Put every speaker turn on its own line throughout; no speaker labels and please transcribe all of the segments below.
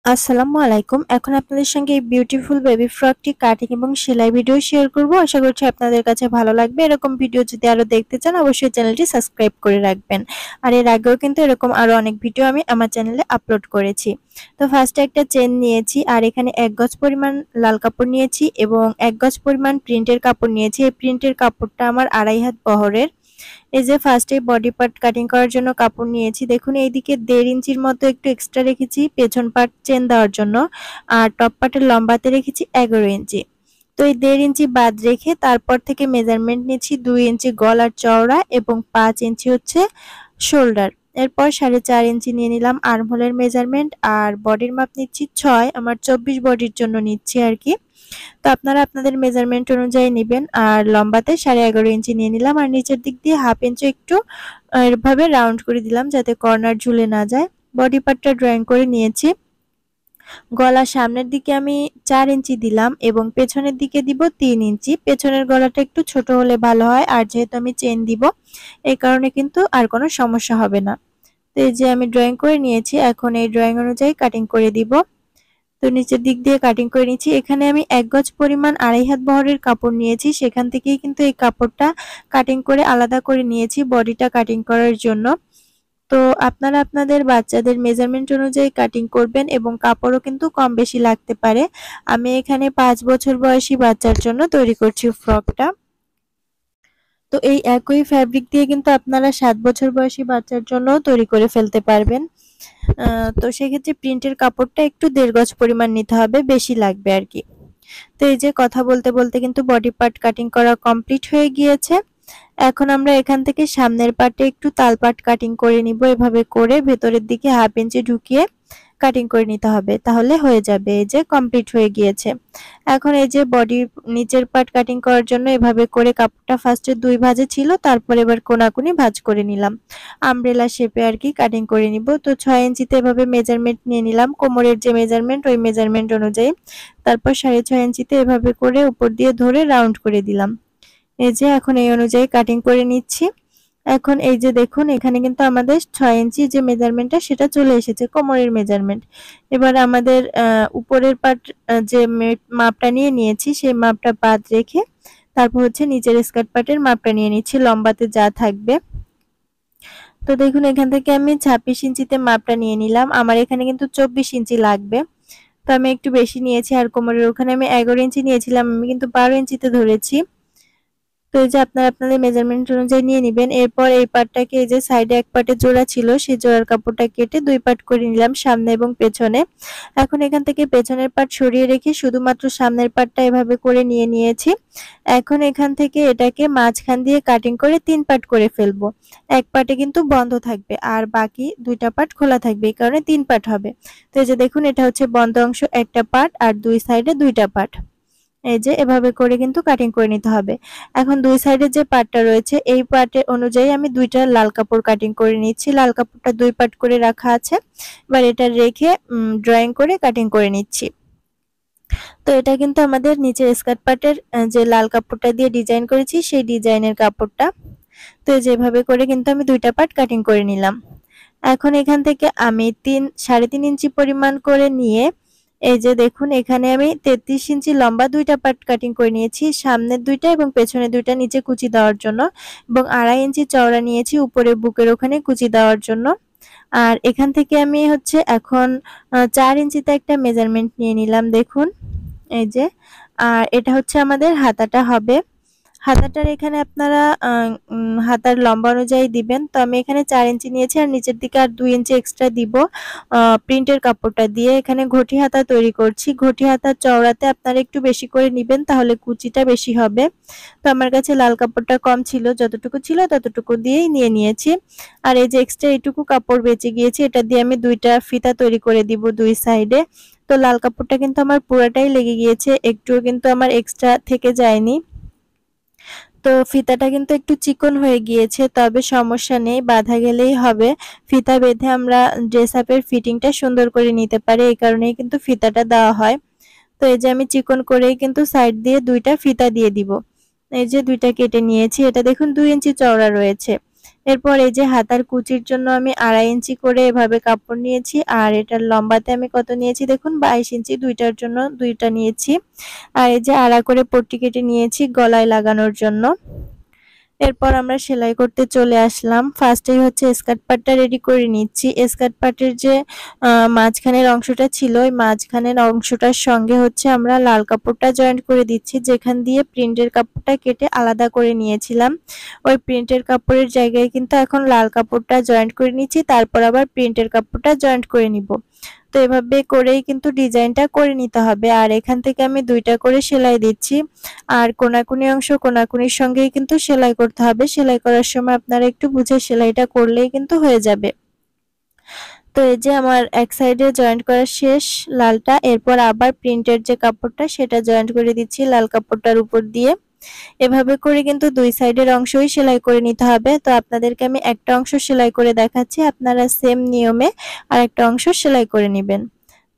আসসালামু আলাইকুম। এখন আপনাদের সঙ্গে এই বিউটিফুল বেবি ফ্রকটি কাটিং এবং সেলাই ভিডিও শেয়ার করব। আশা করছি আপনাদের কাছে ভালো লাগবে। এরকম ভিডিও যদি আরো দেখতে চান অবশ্যই চ্যানেলটি সাবস্ক্রাইব করে রাখবেন। আর এর আগেও কিন্তু এরকম আরো অনেক ভিডিও আমি আমার চ্যানেলে আপলোড করেছি। তো ফার্স্টে একটা চেন নিয়েছি আর এখানে 1 গজ পরিমাণ লাল কাপড় নিয়েছি এবং 1 গজ পরিমাণ প্রিন্টের কাপড় নিয়েছি। এই প্রিন্টের কাপড়টা আমার 2.5 হাত বহরের। এই যে ফার্স্টে বডি পার্ট কাটিং করার জন্য কাপড় নিয়েছি। দেখুন এইদিকে 1.5 ইঞ্চির মতো একটু এক্সট্রা রেখেছি পেছন পার্ট চেন দেওয়ার জন্য, আর টপ পার্টের লম্বাতে রেখেছি 11 ইঞ্চি। তো এই 1.5 ইঞ্চি বাদ রেখে তারপর থেকে মেজারমেন্ট নিচ্ছি 2 ইঞ্চি গলার চওড়া এবং 5 ইঞ্চি হচ্ছে শোল্ডার। এরপর 4.5 ইঞ্চি নিয়ে নিলাম আর্মহোলের মেজারমেন্ট, আর বডির মাপ নিচ্ছি 6, আমার 24 বডির জন্য নিচ্ছি আর কি। তো আপনারা আপনাদের মেজারমেন্ট অনুযায়ী নেবেন। আর লম্বাতে 11.5 ইঞ্চি নিয়ে নিলাম, আর নিচের দিক দিয়ে 1/2 ইঞ্চি একটু এভাবে রাউন্ড করে দিলাম যাতে কর্নার ঝুলে না যায়। বডি পার্টটা ড্রয়িং করে নিয়েছি। গলার সামনের দিকে আমি 4 ইঞ্চি দিলাম এবং পেছনের দিকে দিব 3 ইঞ্চি। পেছনের গলাটা একটু ছোট হলে ভালো হয়, আর যেহেতু আমি চেন দিব এই কারণে কিন্তু আর কোনো সমস্যা হবে না। তো এই যে আমি ড্রয়িং করে নিয়েছি, এখন এই ড্রয়িং অনুযায়ী কাটিং করে দিব। তো নিচের দিক দিয়ে কাটিং করে নিচ্ছি। এখানে আমি 1 গজ পরিমাণ 2.5 হাত বহরের কাপড় নিয়েছি, সেখান থেকেই কিন্তু এই কাপড়টা কাটিং করে আলাদা করে নিয়েছি বডিটা কাটিং করার জন্য। তো আপনারা আপনাদের বাচ্চাদের মেজারমেন্ট অনুযায়ী কাটিং করবেন এবং কাপড়ও কিন্তু কম বেশি লাগতে পারে। আমি এখানে 5 বছর বয়সী বাচ্চার জন্য তৈরি করছি ফ্রকটা। তো এই একই ফ্যাব্রিক দিয়ে কিন্তু আপনারা 7 বছর বয়সী বাচ্চার জন্য তৈরি করে ফেলতে পারবেন। তো সেক্ষেত্রে প্রিন্টের কাপড়টা একটু 1.5 গজ পরিমাণ নিতে হবে, বেশি লাগবে আর কি। তো এই যে কথা বলতে বলতে কিন্তু বডি পার্ট কাটিং করা কমপ্লিট হয়ে গিয়েছে। এখন আমরা এখান থেকে সামনের পার্টে একটু তাল পাট কাটিং করে নিব। এভাবে করে ভেতরের দিকে 1/2 ইঞ্চি ঢুকিয়ে কাটিং করে নিতে হবে, তাহলে হয়ে যাবে। এই যে কমপ্লিট হয়ে গিয়েছে। এখন এই যে বডির নিচের পার্ট কাটিং করার জন্য এভাবে করে কাপড়টা ফার্স্টে 2 ভাঁজে ছিল, তারপর এবার কোনাকুনি ভাঁজ করে নিলাম। আমব্রেলা শেপে আর কি কাটিং করে নিব। তো 6 ইঞ্চিতে এভাবে মেজারমেন্ট নিয়ে নিলাম, কোমরের যে মেজারমেন্ট ওই মেজারমেন্ট অনুযায়ী। তারপর 6.5 ইঞ্চিতে এভাবে করে উপর দিয়ে ধরে রাউন্ড করে দিলাম। এই যে এখন এই অনুযায়ী কাটিং করে নিচ্ছি। এখন এই যে দেখুন এখানে কিন্তু আমাদের 6 ইঞ্চি যে মেজারমেন্টটা সেটা চলে এসেছে, কোমরের মেজারমেন্ট। এবার আমাদের উপরের পার্ট যে মাপটা নিয়ে নিয়েছি সেই মাপটা বাদ রেখে তারপর হচ্ছে নিচের স্কার্ট পার্টের মাপটা নিয়ে নিচ্ছি লম্বাতে যা থাকবে। তো দেখুন এখান থেকে আমি 26 ইঞ্চিতে মাপটা নিয়ে নিলাম। আমার এখানে কিন্তু 24 ইঞ্চি লাগবে, তো আমি একটু বেশি নিয়েছি। আর কোমরের ওখানে আমি 11 ইঞ্চি নিয়েছিলাম, আমি কিন্তু 12 ইঞ্চিতে ধরেছি। তো এই যে আপনারা আপনাদের মেজারমেন্ট অনুযায়ী নিয়ে নেবেন। এরপর এই পার্টটাকে এই যে সাইডে এক পার্টে জোড়া ছিল সেই জোড়ার কাপড়টা কেটে 2 পার্ট করে নিলাম, সামনে এবং পেছনে। এখন এখান থেকে পেছনের পার্ট সরিয়ে রেখে শুধুমাত্র সামনের পার্টটা এভাবে করে নিয়ে নিয়েছি। এখন এখান থেকে এটাকে মাঝখান দিয়ে কাটিং করে 3 পার্ট করে ফেলবো। এক পার্টে কিন্তু বন্ধ থাকবে আর বাকি 2টা পার্ট খোলা থাকবে, এই কারণে 3 পার্ট হবে। তো এই যে দেখুন এটা হচ্ছে বন্ধ অংশ একটা পার্ট, আর 2 সাইডে 2টা পার্ট। এই যে এভাবে করে কিন্তু কাটিং করে নিতে হবে। এখন 2 সাইডে যে পার্টটা রয়েছে এই পার্টের অনুযায়ী আমি 2টা লাল কাপড় কাটিং করে নিচ্ছি। লাল কাপড়টা 2 পার্ট করে রাখা আছে, এবার এটা রেখে ড্রয়িং করে কাটিং করে নিচ্ছি। তো এটা কিন্তু আমাদের নিচের স্কার্ট পার্টের যে লাল কাপড়টা দিয়ে ডিজাইন করেছি সেই ডিজাইনের কাপড়টা। তো যেভাবে করে কিন্তু আমি 2টা পার্ট কাটিং করে নিলাম। এখন এখান থেকে আমি 3.5 ইঞ্চি পরিমাণ করে নিয়ে এই যে দেখুন এখানে আমি 33 ইঞ্চি লম্বা 2টা পার্ট কাটিং করে নিয়েছি, সামনের 2টা এবং পেছনের 2টা নিচে কুচি দেওয়ার জন্য, এবং 2.5 ইঞ্চি চওড়া নিয়েছি উপরে বুকের ওখানে কুচি দেওয়ার জন্য। আর এখান থেকে আমি হচ্ছে এখন 4 ইঞ্চিতে একটা মেজারমেন্ট নিয়ে নিলাম। দেখুন এই যে, আর এটা হচ্ছে আমাদের হাতাটা হবে। হাতাটার এখানে আপনারা হাতার লম্বা অনুযায়ী দিবেন। তো আমি এখানে 4 ইঞ্চি নিয়েছি আর নিচের দিকে আর 2 ইঞ্চি এক্সট্রা দিব প্রিন্টের কাপড়টা দিয়ে। এখানে ঘটি হাতা তৈরি করছি। ঘটি হাতার চওড়াতে আপনারা একটু বেশি করে নিবেন, তাহলে কুচিটা বেশি হবে। তো আমার কাছে লাল কাপড়টা কম ছিল, যতটুকু ছিল ততটুকু দিয়েই নিয়ে নিয়েছি। আর এই যে এক্সট্রা এইটুকু কাপড় বেঁচে গিয়েছে এটা দিয়ে আমি 2টা ফিতা তৈরি করে দিব 2 সাইডে। তো লাল কাপড়টা কিন্তু আমার পুরাটাই লেগে গিয়েছে, একটুও কিন্তু আমার এক্সট্রা থেকে যায়নি। তো ফিতাটা কিন্তু একটু চিকন হয়ে গিয়েছে, তবে সমস্যা নেই, বাঁধা গেলেই হবে। ফিতা বেঁধে আমরা ড্রেস আপের ফিটিংটা সুন্দর করে নিতে পারি, এই কারণেই কিন্তু ফিতাটা দেওয়া হয়। তো এই যে আমি চিকন করেই কিন্তু সাইড দিয়ে 2টা ফিতা দিয়ে দিব। এই যে 2টা কেটে নিয়েছি, এটা দেখুন 2 ইঞ্চি চওড়া রয়েছে। এরপর এই যে হাতার কুচির জন্য আমি 2.5 ইঞ্চি করে এভাবে কাপড় নিয়েছি, আর এটার লম্বাতে আমি কত নিয়েছি দেখুন 22 ইঞ্চি, দুইটার জন্য দুইটা নিয়েছি। আর এই যে আড়া করে পট্টি কেটে নিয়েছি গলায় লাগানোর জন্য। এরপর আমরা সেলাই করতে চলে আসলাম। ফার্স্টেই হচ্ছে স্কার্ট পার্টটা রেডি করে নিচ্ছি। স্কার্ট পার্টের যে মাঝখানের অংশটা ছিল, ওই মাঝখানের অংশটার সঙ্গে হচ্ছে আমরা লাল কাপড়টা জয়েন্ট করে দিচ্ছি, যেখান দিয়ে প্রিন্টের কাপড়টা কেটে আলাদা করে নিয়েছিলাম। ওই প্রিন্টের কাপড়ের জায়গায় কিন্তু এখন লাল কাপড়টা জয়েন্ট করে নিচ্ছি, তারপর আবার প্রিন্টের কাপড়টা জয়েন্ট করে নিব। তো এভাবে করেই কিন্তু ডিজাইনটা করে নিতে হবে। আর এখান থেকে আমি দুইটা করে সেলাই দিচ্ছি, আর কোনাকুনি অংশ কোনাকুনির সঙ্গেই কিন্তু সেলাই করতে হবে। সেলাই করার সময় আপনারা একটু বুঝে সেলাইটা করলেই কিন্তু হয়ে যাবে। তো এই যে আমার এক সাইডে জয়েন্ট করা শেষ লালটা, এরপর আবার প্রিন্টের যে কাপড়টা সেটা জয়েন্ট করে দিচ্ছি লাল কাপড়টার উপর দিয়ে। এভাবে করে কিন্তু দুই সাইডের অংশই সেলাই করে নিতে হবে। তো আপনাদেরকে আমি একটা অংশ সেলাই করে দেখাচ্ছি, আপনারা সেম নিয়মে আরেকটা অংশ সেলাই করে নেবেন।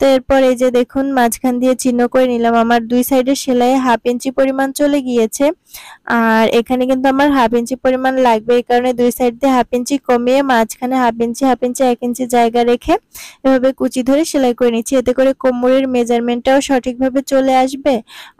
তো এরপর এই যে দেখুন মাঝখান দিয়ে চিহ্ন করে নিলাম। আমার দুই সাইডের সেলাই 1/2 ইঞ্চি পরিমাণ চলে গিয়েছে, আর এখানে কিন্তু আমার 1/2 ইঞ্চি পরিমাণ লাগবে। এই কারণে দুই সাইড দিয়ে 1/2 ইঞ্চি কমিয়ে মাঝখানে 1/2 ইঞ্চি 1/2 ইঞ্চি 1 ইঞ্চি জায়গা রেখে এভাবে কুচি ধরে সেলাই করে নিচ্ছি। এতে করে কোমরের মেজারমেন্টটাও সঠিকভাবে চলে আসবে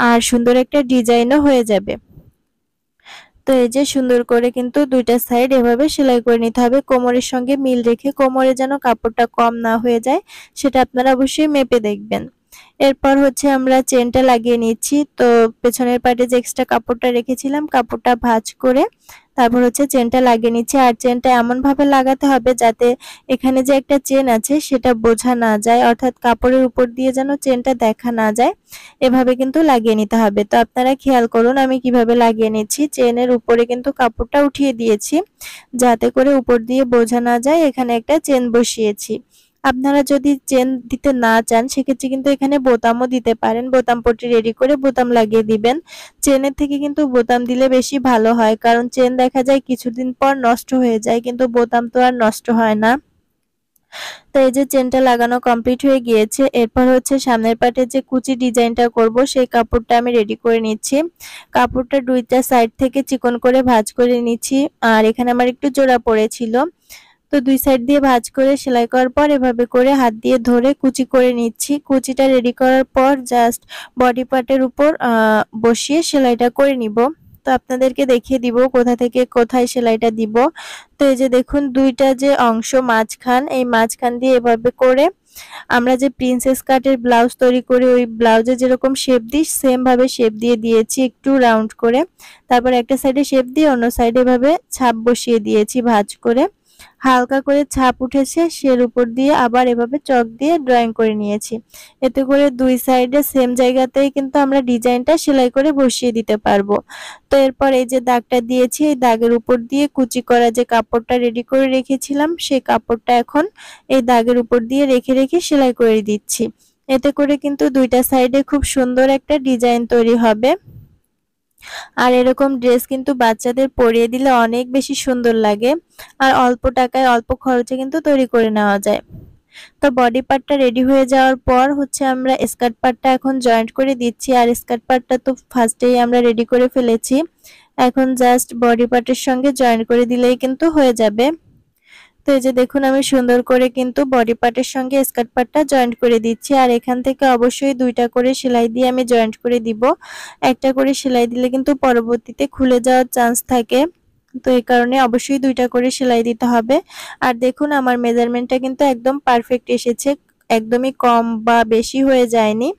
আর সুন্দর একটা ডিজাইনও হয়ে যাবে। তো এই যে সুন্দর করে কিন্তু দুইটা সাইড এভাবে সেলাই করে নিতে হবে, কোমরের সঙ্গে মিল রেখে। কোমরে যেন কাপড়টা কম না হয়ে যায় সেটা আপনারা অবশ্যই মেপে দেখবেন। এরপর হচ্ছে আমরা চেনটা লাগিয়ে নিচ্ছি। তো পেছনের পাটে যে এক্সট্রা কাপড়টা রেখেছিলাম, কাপড়টা ভাঁজ করে তারপর হচ্ছে চেনটা লাগিয়ে নিচ্ছি। আর চেনটা এমন ভাবে লাগাতে হবে যাতে এখানে যে একটা চেন আছে সেটা বোঝা না যায়, অর্থাৎ কাপড়ের উপর দিয়ে যেন চেনটা দেখা না যায়, এভাবে কিন্তু লাগিয়ে নিতে হবে। তো আপনারা খেয়াল করুন আমি কিভাবে লাগিয়ে নিচ্ছি। চেনের উপরে কিন্তু কাপড়টা উঠিয়ে দিয়েছি যাতে করে উপর দিয়ে বোঝা না যায় এখানে একটা চেন বসিয়েছি। আপনারা যদি চেন দিতে না চান সেক্ষেত্রে কিন্তু এখানে বোতামও দিতে পারেন। বোতাম পট্টি রেডি করে বোতাম লাগিয়ে দিবেন। চেনের থেকে কিন্তু বোতাম দিলে বেশি ভালো হয়, কারণ চেন দেখা যায় কিছুদিন পর নষ্ট হয়ে যায়, কিন্তু বোতাম তো আর নষ্ট হয় না। তো এই যে চেনটা লাগানো কমপ্লিট হয়ে গিয়েছে। এরপর হচ্ছে সামনের পাটে যে কুচি ডিজাইনটা করব সেই কাপড়টা আমি রেডি করে নিচ্ছি। কাপড়টা দুইটা সাইড থেকে চিকন করে ভাঁজ করে নিচ্ছি, আর এখানে আমার একটু জোড়া পড়েছিল। তো দুই সাইড দিয়ে ভাঁজ করে সেলাই করার পর এভাবে করে হাত দিয়ে ধরে কুচি করে নিচ্ছি। কুচিটা রেডি করার পর জাস্ট বডি পার্টের উপর বসিয়ে সেলাইটা করে নিব। তো আপনাদেরকে দেখিয়ে দিব কোথা থেকে কোথায় সেলাইটা দিব। তো এই যে দেখুন দুইটা যে অংশ মাঝখান, এই মাঝখান দিয়ে এভাবে করে আমরা যে প্রিন্সেস কাটের ব্লাউজ তৈরি করি ওই ব্লাউজে যেরকম শেপ দিই সেম ভাবে শেপ দিয়ে দিয়েছি একটু রাউন্ড করে। তারপর একটা সাইডে শেপ দিয়ে অন্য সাইডে এভাবে ছাপ বসিয়ে দিয়েছি ভাঁজ করে। হালকা করে ছাপ উঠেছে, সের উপর দিয়ে আবার এভাবে চক দিয়ে ড্রয়িং করে নিয়েছি। এতে করে দুই সাইডে সেম জায়গাতেই কিন্তু আমরা ডিজাইনটা সেলাই করে বসিয়ে দিতে পারবো। তো এরপর এই যে দাগটা দিয়েছি, এই দাগের উপর দিয়ে কুচি করা যে কাপড়টা রেডি করে রেখেছিলাম সেই কাপড়টা এখন এই দাগের উপর দিয়ে রেখে রেখে সেলাই করে দিচ্ছি। এতে করে কিন্তু দুইটা সাইডে খুব সুন্দর একটা ডিজাইন তৈরি হবে। আর এরকম ড্রেস কিন্তু বাচ্চাদের পরিয়ে দিলে অনেক বেশি সুন্দর লাগে, আর অল্প টাকায় অল্প খরচে কিন্তু তৈরি করে নেওয়া যায়। তো বডি পার্টটা রেডি হয়ে যাওয়ার পর হচ্ছে আমরা স্কার্ট পার্টটা এখন জয়েন্ট করে দিচ্ছি। আর স্কার্ট পার্টটা তো ফার্স্টেই আমরা রেডি করে ফেলেছি, এখন জাস্ট বডি পার্টের সঙ্গে জয়েন্ট করে দিলেই কিন্তু হয়ে যাবে। তো এই যে দেখুন আমি সুন্দর করে কিন্তু বডি পার্টের সঙ্গে স্কার্ট পার্টটা জয়েন্ট করে দিচ্ছি। আর এখান থেকে অবশ্যই দুইটা করে সেলাই দিয়ে আমি জয়েন্ট করে দিব। একটা করে সেলাই দিলে কিন্তু পরবর্তীতে খুলে যাওয়ার চান্স থাকে, তো এই কারণে অবশ্যই দুইটা করে সেলাই দিতে হবে। আর দেখুন আমার মেজারমেন্টটা কিন্তু একদম পারফেক্ট এসেছে, একদমই কম বা বেশি হয়ে যায়নি।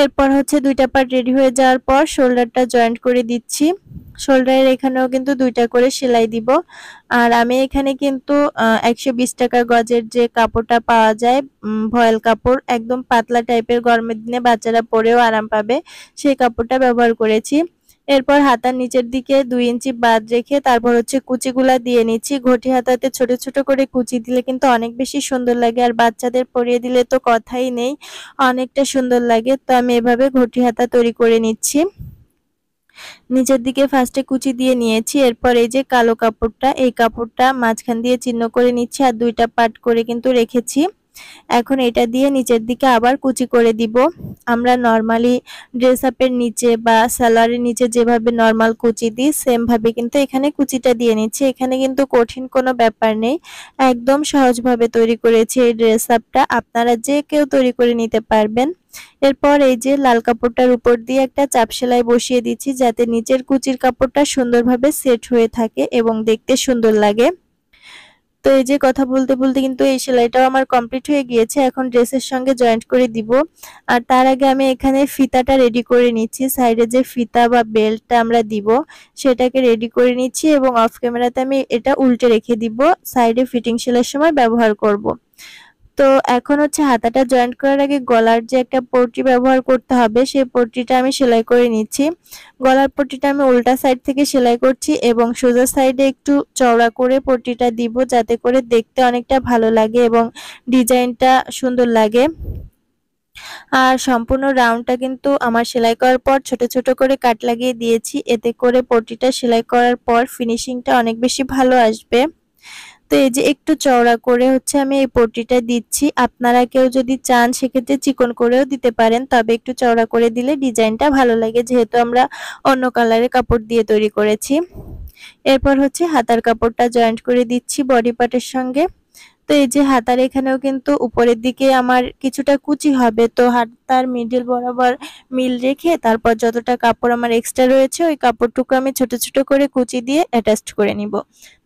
এরপর হচ্ছে দুইটা পার্ট রেডি হয়ে যাওয়ার পর শোল্ডারটা জয়েন্ট করে দিচ্ছি। শোল্ডারের এখানেও কিন্তু দুইটা করে সেলাই দিব। আর আমি এখানে কিন্তু 120 টাকা গজের যে কাপড়টা পাওয়া যায় ভয়েল কাপড়, একদম পাতলা টাইপের, গরমের দিনে বাচ্চারা পরেও আরাম পাবে, সেই কাপড়টা ব্যবহার করেছি। এরপর হাতার নিচের দিকে 2 ইঞ্চি বাদ রেখে তারপর হচ্ছে কুচিগুলা দিয়ে নিচ্ছি। ঘটি হাতাতে ছোট ছোট করে কুচি দিলে কিন্তু অনেক বেশি সুন্দর লাগে, আর বাচ্চাদের পরিয়ে দিলে তো কথাই নেই, অনেকটা সুন্দর লাগে। তো আমি এভাবে ঘটি হাতা তৈরি করে নিচ্ছি। নিচের দিকে ফার্স্টে কুচি দিয়ে নিয়েছি, এরপর এই যে কালো কাপড়টা, এই কাপড়টা মাঝখান দিয়ে চিহ্ন করে নিচ্ছি আর দুইটা পার্ট করে কিন্তু রেখেছি। এখন এটা দিয়ে নিচের দিকে আবার কুচি করে দিব। আমরা নরমালি ড্রেস আপের নিচে বা সালোয়ারের নিচে যেভাবে নরমাল কুচি দিই সেম ভাবে কিন্তু এখানে কুচিটা দিয়ে নিচ্ছি। এখানে কিন্তু কঠিন কোনো ব্যাপার নেই, একদম সহজভাবে তৈরি করেছি এই ড্রেস আপটা, আপনারা যে কেউ তৈরি করে নিতে পারবেন। এরপর এই যে লাল কাপড়টার উপর দিয়ে একটা চাপ সেলাই বসিয়ে দিচ্ছি যাতে নিচের কুচির কাপড়টা সুন্দরভাবে সেট হয়ে থাকে এবং দেখতে সুন্দর লাগে। তো এই যে কথা বলতে বলতে কিন্তু এই সেলাইটাও আমার কমপ্লিট হয়ে গিয়েছে। এখন ড্রেসের সঙ্গে জয়েন্ট করে দিব। আর তার আগে আমি এখানে ফিতাটা রেডি করে নিচ্ছি। সাইডে যে ফিতা বা বেল্টটা আমরা দিব সেটাকে রেডি করে নিচ্ছি এবং অফ ক্যামেরাতে আমি এটা উল্টে রেখে দিব, সাইডে ফিটিং সেলাইয়ের সময় ব্যবহার করব। তো এখন হচ্ছে হাতাটা জয়েন্ট করার আগে গলার যে একটা পট্টি ব্যবহার করতে হবে সেই পট্টিটা আমি সেলাই করে নিচ্ছি। গলার পট্টিটা আমি উল্টা সাইড থেকে সেলাই করছি এবং সোজা সাইডে একটু চওড়া করে পট্টিটা দিব যাতে করে দেখতে অনেকটা ভালো লাগে এবং ডিজাইনটা সুন্দর লাগে। আর সম্পূর্ণ রাউন্ডটা কিন্তু আমার সেলাই করার পর ছোট ছোট করে কাট লাগিয়ে দিয়েছি, এতে করে পট্টিটা সেলাই করার পর ফিনিশিংটা অনেক বেশি ভালো আসবে। তো এই যে একটু চওড়া করে হচ্ছে আমি এই পট্টিটা দিচ্ছি, আপনারা কেউ যদি চান সেক্ষেত্রে চিকন করেও দিতে পারেন, তবে একটু চওড়া করে দিলে ডিজাইনটা ভালো লাগে যেহেতু আমরা অন্য কালারের কাপড় দিয়ে তৈরি করেছি। এরপর হচ্ছে হাতার কাপড়টা জয়েন্ট করে দিচ্ছি বডি পার্টের সঙ্গে। তো এই যে হাতার এখানেও কিন্তু উপরের দিকে আমার কিছুটা কুচি হবে, তো হাতার মিডল বরাবর মিল রেখে তারপর যতটা কাপড় আমার এক্সট্রা রয়েছে ওই কাপড়টুকু আমি ছোট ছোট করে কুচি দিয়ে অ্যাটাচ করে নিব,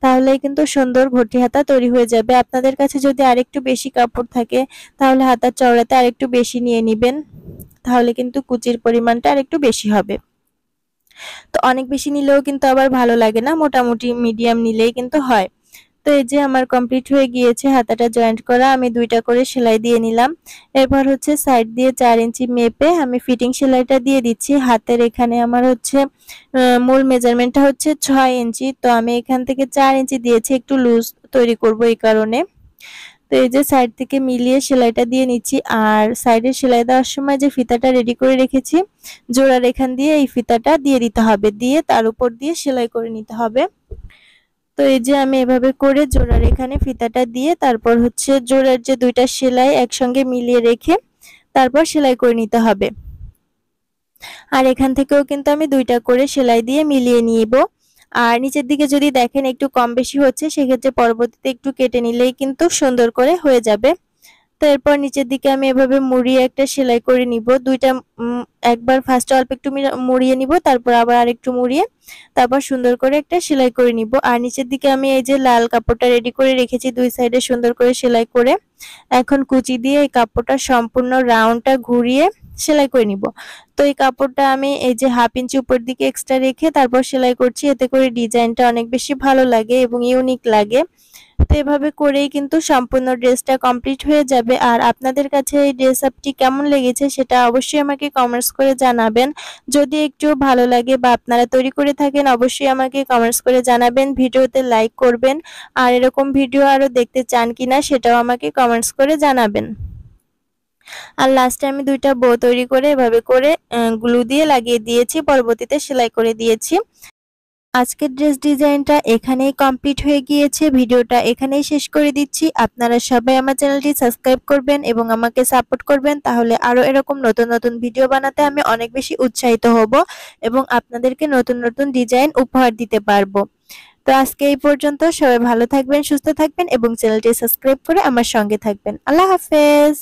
তাহলে কিন্তু সুন্দর ঘটি হাতা তৈরি হয়ে যাবে। আপনাদের কাছে যদি আরেকটু বেশি কাপড় থাকে তাহলে হাতার চওড়াতে আরেকটু বেশি নিয়ে নেবেন, তাহলে কিন্তু কুচির পরিমাণটা আরেকটু বেশি হবে। তো অনেক বেশি নিলেও কিন্তু আবার ভালো লাগে না, মোটামুটি মিডিয়াম নিলেই কিন্তু হয়। তো এই যে আমার কমপ্লিট হয়ে গিয়েছে হাতাটা জয়েন্ট করা, আমি দুইটা করে সেলাই দিয়ে নিলাম। এরপর হচ্ছে সাইড দিয়ে 4 ইঞ্চি মেপে আমি ফিটিং সেলাইটা দিয়ে দিচ্ছি। হাতের এখানে আমার হচ্ছে মূল মেজারমেন্টটা হচ্ছে 6 ইঞ্চি, তো আমি এখান থেকে 4 ইঞ্চি দিয়েছি, একটু লুজ তৈরি করব এই কারণে। তো এই যে সাইড থেকে মিলিয়ে সেলাইটা দিয়ে নিচ্ছি। আর সাইডে সেলাই দেওয়ার সময় যে ফিতাটা রেডি করে রেখেছি জোড়ার এখান দিয়ে এই ফিতাটা দিয়ে দিতে হবে, দিয়ে তার উপর দিয়ে সেলাই করে নিতে হবে। তো এই যে আমি এভাবে করে জোড়ার এখানে ফিতাটা দিয়ে তারপর হচ্ছে জোড়ার যে দুইটা সেলাই একসঙ্গে মিলিয়ে রেখে তারপর সেলাই করে নিতে হবে। আর এখান থেকেও কিন্তু আমি দুইটা করে সেলাই দিয়ে মিলিয়ে নিব। আর নিচের দিকে যদি দেখেন একটু কম বেশি হচ্ছে সেক্ষেত্রে পরবর্তীতে একটু কেটে নিলেই কিন্তু সুন্দর করে হয়ে যাবে। তো এরপর নিচের দিকে আমি এভাবে মুড়িয়ে একটা সেলাই করে নিব, দুইটা একবার ফার্স্টে অল্প একটু মুড়িয়ে নিব, তারপর আবার আরেকটু মুড়িয়ে তারপর সুন্দর করে একটা সেলাই করে নিব। আর নিচের দিকে আমি এই যে লাল কাপড়টা রেডি করে রেখেছি দুই সাইডে সুন্দর করে সেলাই করে এখন কুচি দিয়ে এই কাপড়টা সম্পূর্ণ রাউন্ডটা ঘুরিয়ে সেলাই করে নিব। তো এই কাপড়টা আমি এই যে 1/2 ইঞ্চি উপর দিকে এক্সট্রা রেখে তারপর সেলাই করছি, এতে করে ডিজাইনটা অনেক বেশি ভালো লাগে এবং ইউনিক লাগে। তো এভাবে করেই কিন্তু সম্পূর্ণ ড্রেসটা কমপ্লিট হয়ে যাবে। আর আপনাদের কাছে এই ড্রেস আপটি কেমন লেগেছে সেটা অবশ্যই আমাকে কমেন্টস করে জানাবেন। যদি একটু ভালো লাগে বা আপনারা তৈরি করে থাকেন অবশ্যই আমাকে কমেন্টস করে জানাবেন, ভিডিওতে লাইক করবেন। আর এরকম ভিডিও আরো দেখতে চান কিনা সেটাও আমাকে কমেন্টস করে জানাবেন। আর লাস্টে আমি দুইটা বো তৈরি করে এভাবে করে গ্লু দিয়ে লাগিয়ে দিয়েছি, পরবর্তীতে সেলাই করে দিয়েছি। আজকের ড্রেস ডিজাইনটা এখানেই কমপ্লিট হয়ে গিয়েছে, ভিডিওটা এখানেই শেষ করে দিচ্ছি। আপনারা সবাই আমার চ্যানেলটি সাবস্ক্রাইব করবেন এবং আমাকে সাপোর্ট করবেন, তাহলে আরো এরকম নতুন নতুন ভিডিও বানাতে আমি অনেক বেশি উৎসাহিত হব এবং আপনাদেরকে নতুন নতুন ডিজাইন উপহার দিতে পারবো। তো আজকে এই পর্যন্ত, সবাই ভালো থাকবেন, সুস্থ থাকবেন এবং চ্যানেলটি সাবস্ক্রাইব করে আমার সঙ্গে থাকবেন। আল্লাহ হাফেজ।